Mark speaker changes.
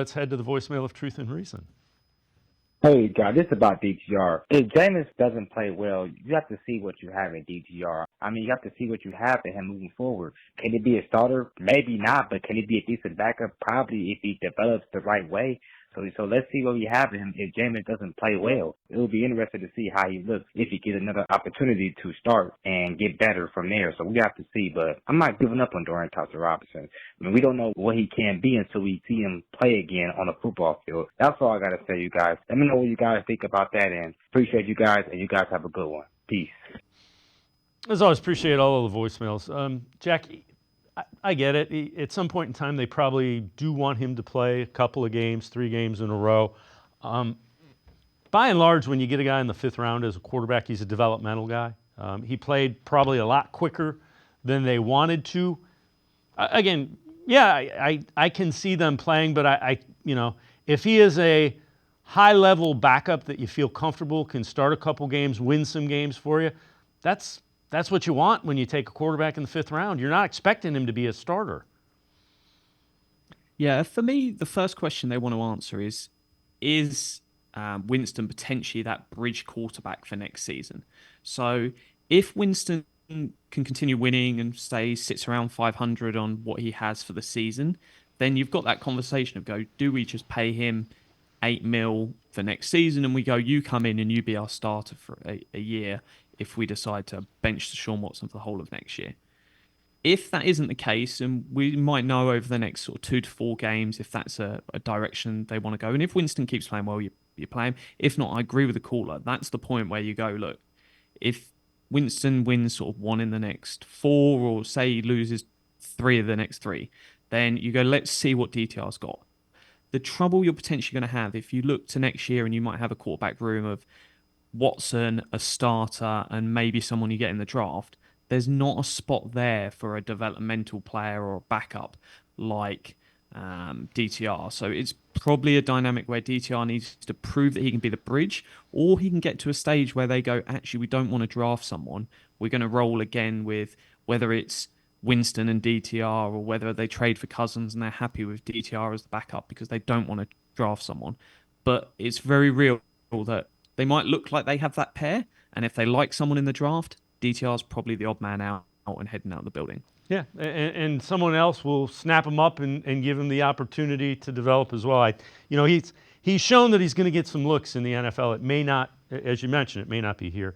Speaker 1: Let's head to the voicemail of Truth and Reason.
Speaker 2: Hey, God, this is about DTR. If Jameis doesn't play well, you have to see what you have in DTR. I mean, you have to see what you have in him moving forward. Can he be a starter? Maybe not, but can he be a decent backup? Probably, if he develops the right way. So let's see what we have in him if Jameis doesn't play well. It will be interesting to see how he looks if he gets another opportunity to start and get better from there. So we have to see, but I'm not giving up on Dorian Thompson-Robinson. I mean, we don't know what he can be until we see him play again on a football field. That's all I got to say, you guys. Let me know what you guys think about that, and appreciate you guys, and you guys have a good one. Peace.
Speaker 1: As always, appreciate all of the voicemails. Jack, I get it. At some point in time, they probably do want him to play a couple of games, 3 games in a row. By and large, when you get a guy in the 5th round as a quarterback, he's a developmental guy. He played probably a lot quicker than they wanted to. Again, yeah, I can see them playing, but if he is a high-level backup that you feel comfortable, can start a couple games, win some games for you, that's what you want when you take a quarterback in the 5th round. You're not expecting him to be a starter.
Speaker 3: Yeah, for me, the first question they want to answer is Winston potentially that bridge quarterback for next season? So if Winston can continue winning and sits around 500 on what he has for the season, then you've got that conversation of do we just pay him $8 million for next season and we go, you come in and you be our starter for a year if we decide to bench Deshaun Watson for the whole of next year. If that isn't the case, and we might know over the next sort of 2 to 4 games if that's a direction they want to go, and if Winston keeps playing well, you play him. If not, I agree with the caller. That's the point where you go, look, if Winston wins sort of 1 in the next 4, or say he loses 3 of the next 3, then you go, let's see what DTR's got. The trouble you're potentially going to have if you look to next year and you might have a quarterback room of Watson, a starter, and maybe someone you get in the draft, there's not a spot there for a developmental player or a backup like DTR. So it's probably a dynamic where DTR needs to prove that he can be the bridge, or he can get to a stage where they go, actually, we don't want to draft someone. We're going to roll again with whether it's Winston and DTR, or whether they trade for Cousins and they're happy with DTR as the backup because they don't want to draft someone. But it's very real that they might look like they have that pair, and if they like someone in the draft, DTR's probably the odd man out and heading out of the building.
Speaker 1: Yeah, and someone else will snap him up and give him the opportunity to develop as well. He's shown that he's going to get some looks in the NFL. It may not, as you mentioned, it may not be here.